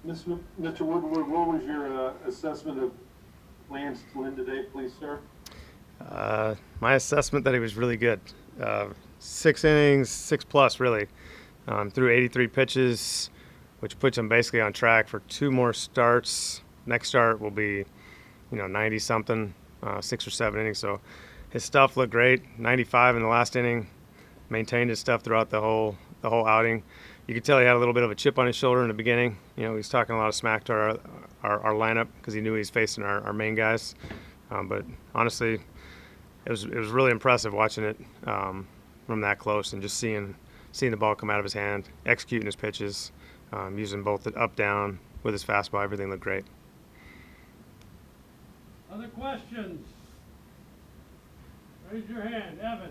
Mr. Woodward, what was your assessment of Lance Lynn today, please, sir? My assessment that he was really good. 6 innings, 6 plus, really. Threw 83 pitches, which puts him basically on track for 2 more starts. Next start will be, 90 something, 6 or 7 innings. So his stuff looked great. 95 in the last inning. Maintained his stuff throughout the whole outing. You could tell he had a little bit of a chip on his shoulder in the beginning. He was talking a lot of smack to our lineup because he knew he was facing our main guys. But honestly, it was really impressive watching it from that close and just seeing the ball come out of his hand, executing his pitches, using both the up down with his fastball. Everything looked great. Other questions? Raise your hand, Evan.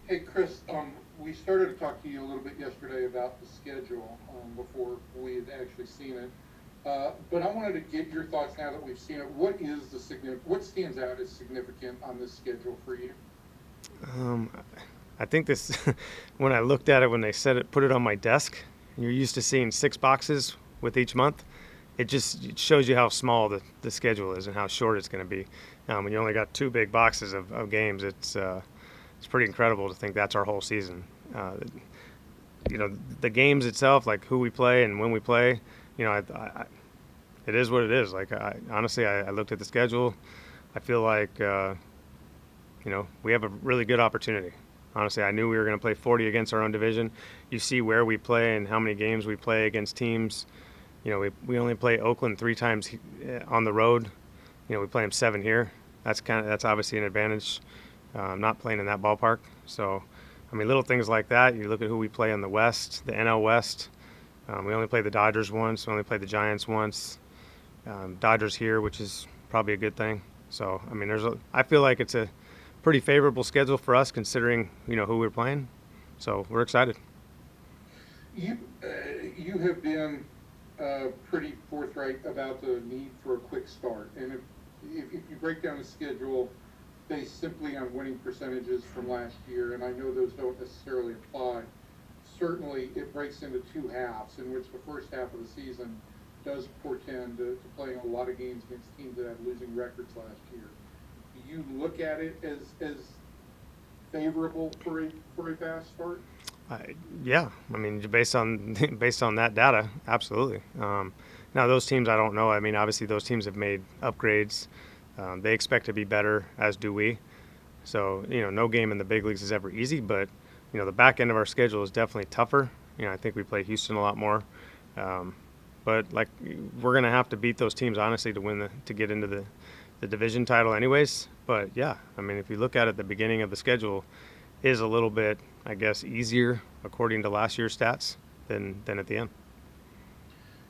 Hey, Chris, we started to talk to you a little bit yesterday about the schedule before we had actually seen it. But I wanted to get your thoughts now that we've seen it. What stands out as significant on this schedule for you? I think this, when I looked at it, when they said it, put it on my desk, you're used to seeing 6 boxes with each month. It shows you how small the schedule is and how short it's going to be. When you only got 2 big boxes of games, it's pretty incredible to think that's our whole season. The games itself, like who we play and when we play, it is what it is. Like, honestly, I looked at the schedule. I feel like, we have a really good opportunity. Honestly, I knew we were going to play 40 against our own division. You see where we play and how many games we play against teams. We only play Oakland 3 times on the road. We play them 7 here. That's obviously an advantage. Not playing in that ballpark. So, little things like that. You look at who we play in the West, the NL West. We only played the Dodgers once. We only played the Giants once. Dodgers here, which is probably a good thing. So, I feel like it's a pretty favorable schedule for us considering, who we're playing. So we're excited. You have been pretty forthright about the need for a quick start. And if you break down the schedule based simply on winning percentages from last year, and I know those don't necessarily apply, certainly it breaks into 2 halves, in which the first half of the season does portend to playing a lot of games against teams that had losing records last year. Do you look at it as favorable for a fast start? Yeah, based on based on that data, absolutely. Now those teams, I don't know. Obviously those teams have made upgrades. They expect to be better, as do we. So no game in the big leagues is ever easy, but the back end of our schedule is definitely tougher. I think we play Houston a lot more. But like, we're gonna have to beat those teams honestly to get into the division title, anyways. But yeah, if you look at it, the beginning of the schedule is a little bit, I guess, easier according to last year's stats than at the end.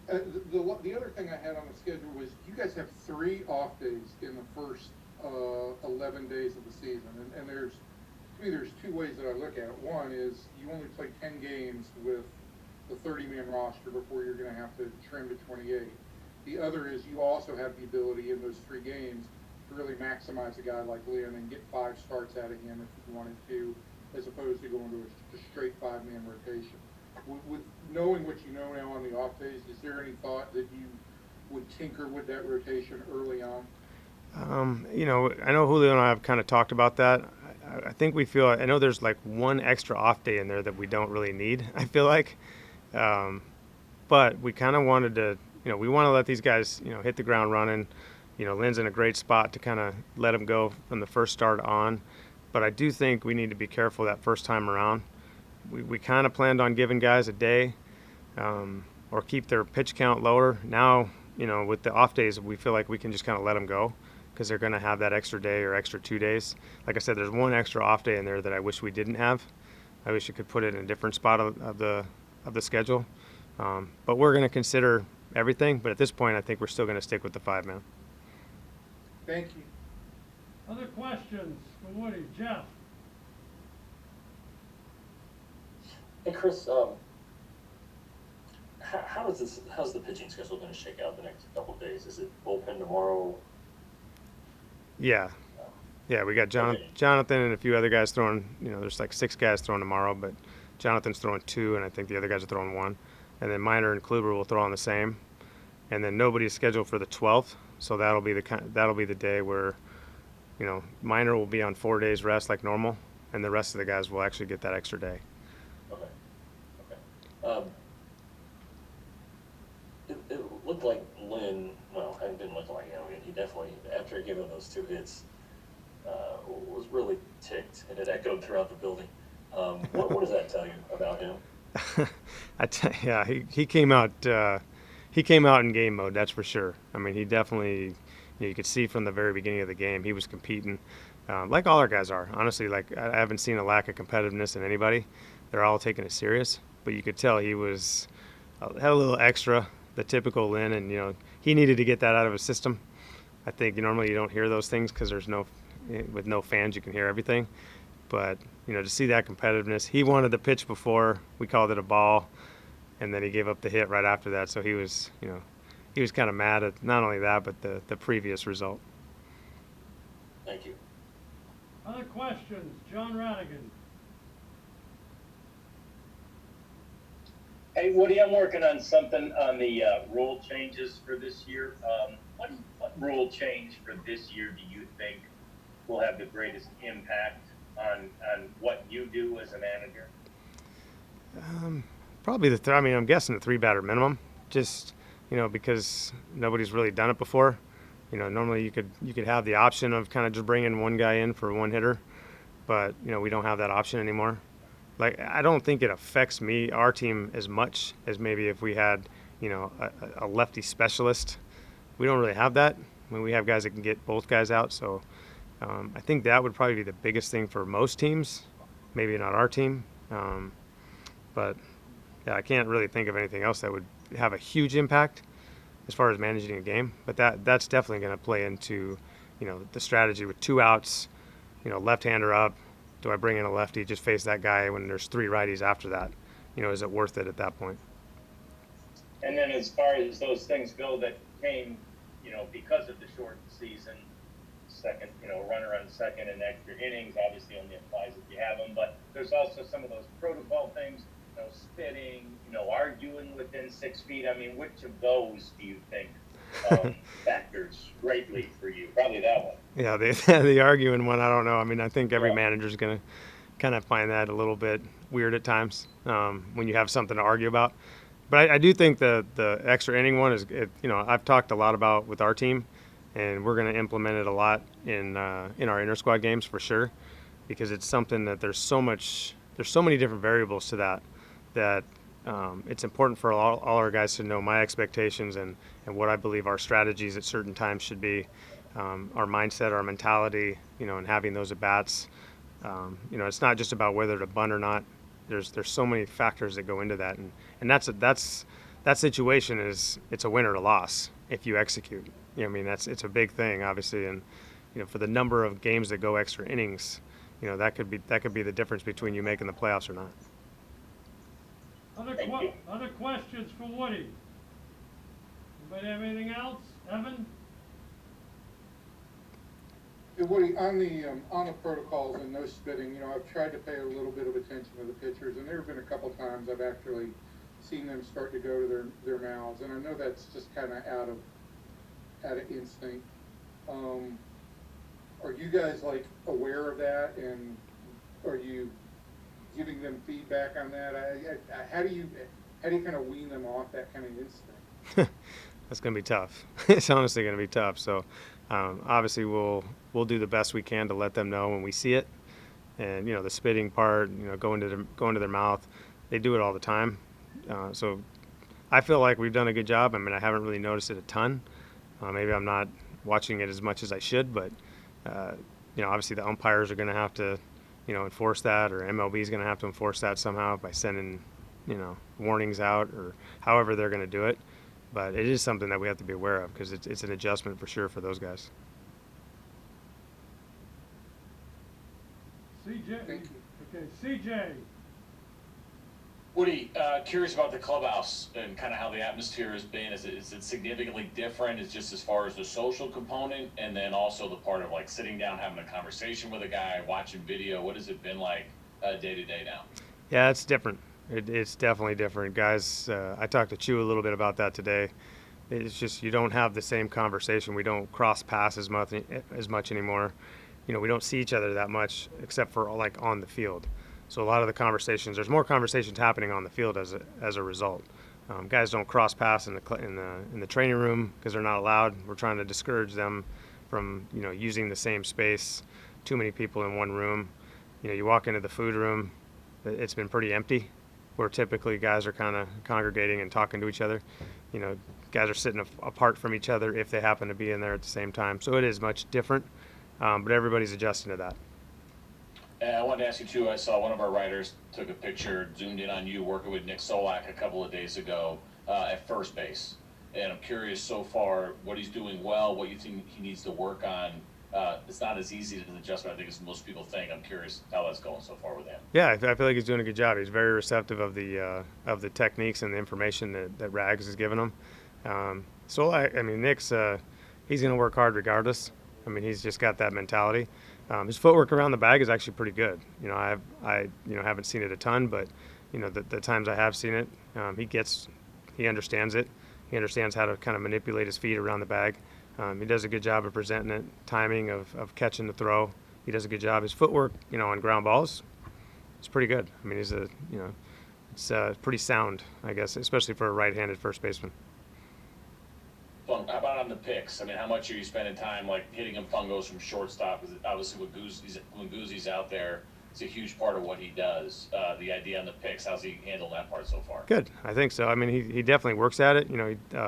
The other thing I had on the schedule was you guys have 3 off days in the first 11 days of the season, and to me there's 2 ways that I look at it. One is you only play 10 games with the 30-man roster before you're going to have to trim to 28. The other is you also have the ability in those 3 games to really maximize a guy like Lynn and get 5 starts out of him if you wanted to, as opposed to going to a straight 5-man rotation. With knowing what you know now on the off days, is there any thought that you would tinker with that rotation early on? I know Julio and I have kind of talked about that. I think I know there's like one extra off day in there that we don't really need, I feel like. But we kind of wanted to, we want to let these guys, hit the ground running. Lynn's in a great spot to kind of let him go from the first start on. But I do think we need to be careful that first time around. We kind of planned on giving guys a day or keep their pitch count lower. Now, with the off days, we feel like we can just kind of let them go because they're going to have that extra day or extra 2 days. Like I said, there's one extra off day in there that I wish we didn't have. I wish you could put it in a different spot of the schedule. But we're going to consider everything. But at this point, I think we're still going to stick with the 5-man. Thank you. Other questions for Woody? Jeff? Hey, Chris, how's the pitching schedule going to shake out the next couple of days? Is it bullpen tomorrow? Yeah. Yeah, we got Okay. Jonathan and a few other guys throwing. There's like 6 guys throwing tomorrow, but Jonathan's throwing 2, and I think the other guys are throwing 1. And then Miner and Kluber will throw on the same. And then nobody's scheduled for the 12th, so that'll be the day where, you know, Miner will be on 4 days rest like normal, and the rest of the guys will actually get that extra day. Okay. It looked like Lynn, well, it didn't look like him. I mean, he definitely, after giving those 2 hits, was really ticked, and it echoed throughout the building. What does that tell you about him? Yeah, he came out in game mode, that's for sure. I mean, he definitely, you know, you could see from the very beginning of the game he was competing, like all our guys are. Honestly, like I haven't seen a lack of competitiveness in anybody. They're all taking it serious, but you could tell he had a little extra, the typical Lynn, and you know he needed to get that out of his system. I think normally you don't hear those things because with no fans you can hear everything. But, you know, to see that competitiveness, he wanted the pitch before, we called it a ball, and then he gave up the hit right after that. So he was kind of mad at not only that, but the previous result. Thank you. Other questions? John Radigan. Hey, Woody, I'm working on something on the rule changes for this year. What rule change for this year do you think will have the greatest impact on what you do as a manager? Probably I'm guessing the 3-batter minimum, just, you know, because nobody's really done it before. You know, normally you could have the option of kind of just bringing one guy in for one hitter, but, you know, we don't have that option anymore. Like, I don't think it affects our team as much as maybe if we had, you know, a lefty specialist. We don't really have that. I mean, we have guys that can get both guys out, so I think that would probably be the biggest thing for most teams, maybe not our team. But yeah, I can't really think of anything else that would have a huge impact as far as managing a game. But that's definitely going to play into, you know, the strategy with 2 outs, you know, left-hander up. Do I bring in a lefty, just face that guy when there's 3 righties after that? You know, is it worth it at that point? And then as far as those things go that came, you know, because of the shortened season, second, you know, runner on second and extra innings obviously only applies if you have them, but there's also some of those protocol things, you know, spitting, you know, arguing within 6 feet. I mean, which of those do you think factors greatly for you? Probably that one. Yeah, the arguing one, I don't know. I mean, I think every Yeah. manager's going to kind of find that a little bit weird at times when you have something to argue about. But I do think the extra inning one you know, I've talked a lot about with our team, and we're going to implement it a lot in our inter squad games for sure, because it's something that there's so many different variables to that it's important for all our guys to know my expectations and what I believe our strategies at certain times should be, our mindset, our mentality, you know, and having those at bats. You know, it's not just about whether to bunt or not. There's so many factors that go into that, and that situation it's a win or a loss if you execute. You know, I mean, it's a big thing, obviously, and you know, for the number of games that go extra innings, you know, that could be the difference between you making the playoffs or not. Other questions for Woody? Anybody have anything else? Evan? Yeah, Woody, on the protocols and no spitting, you know, I've tried to pay a little bit of attention to the pitchers, and there have been a couple times I've actually seen them start to go to their mouths, and I know that's just kind of out of instinct. Are you guys like aware of that, and are you giving them feedback on that? How do you kind of wean them off that kind of instinct? That's going to be tough. It's honestly going to be tough. So obviously we'll do the best we can to let them know when we see it. And you know, the spitting part, you know, going to their mouth, they do it all the time. So I feel like we've done a good job. I mean, I haven't really noticed it a ton. Maybe I'm not watching it as much as I should, but you know, obviously the umpires are going to have to, you know, enforce that, or MLB is going to have to enforce that somehow by sending, you know, warnings out, or however they're going to do it. But it is something that we have to be aware of, because it's an adjustment for sure for those guys. CJ? Thank you. Okay, CJ. Woody, curious about the clubhouse and kind of how the atmosphere has been. Is it significantly different? Is just as far as the social component, and then also the part of like sitting down, having a conversation with a guy, watching video? What has it been like day to day now? Yeah, it's different. It's definitely different, guys. I talked to Chu a little bit about that today. It's just you don't have the same conversation. We don't cross paths as much anymore. You know, we don't see each other that much except for like on the field. So a lot of the conversations, there's more conversations happening on the field as a result. Guys don't cross paths in the training room because they're not allowed. We're trying to discourage them from using the same space. Too many people in one room. You know, you walk into the food room, it's been pretty empty. Where typically guys are kind of congregating and talking to each other. You know, guys are sitting apart from each other if they happen to be in there at the same time. So it is much different, but everybody's adjusting to that. And I wanted to ask you too, I saw one of our writers took a picture, zoomed in on you working with Nick Solak a couple of days ago at first base. And I'm curious so far what he's doing well, what you think he needs to work on. It's not as easy to adjust, I think, as most people think. I'm curious how that's going so far with him. Yeah, I feel like he's doing a good job. He's very receptive of the techniques and the information that Rags has given him. Nick's he's going to work hard regardless. I mean, he's just got that mentality. His footwork around the bag is actually pretty good. You know, I haven't seen it a ton, but the times I have seen it, he understands it. He understands how to kind of manipulate his feet around the bag. He does a good job of presenting it, timing of catching the throw. He does a good job. His footwork, on ground balls, it's pretty good. I mean, it's pretty sound, I guess, especially for a right-handed first baseman. How about on the picks? I mean, how much are you spending time like hitting him fungos from shortstop? Because obviously when Guzzi's out there, it's a huge part of what he does. The idea on the picks, how's he handled that part so far? Good, I think so. I mean, he definitely works at it.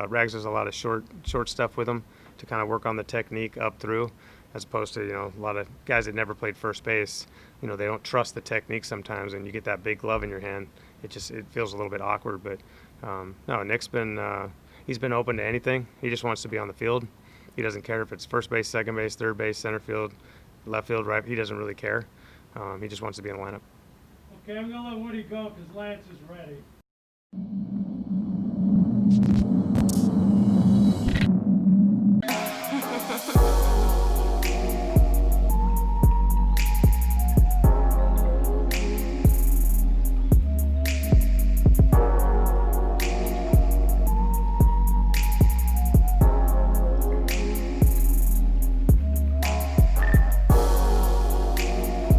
Rags does a lot of short stuff with him to kind of work on the technique up through, as opposed to a lot of guys that never played first base. They don't trust the technique sometimes, and you get that big glove in your hand. It feels a little bit awkward. But no, Nick's he's been open to anything. He just wants to be on the field. He doesn't care if it's first base, second base, third base, center field, left field, right. He doesn't really care. He just wants to be in the lineup. Okay, I'm gonna let Woody go because Lance is ready.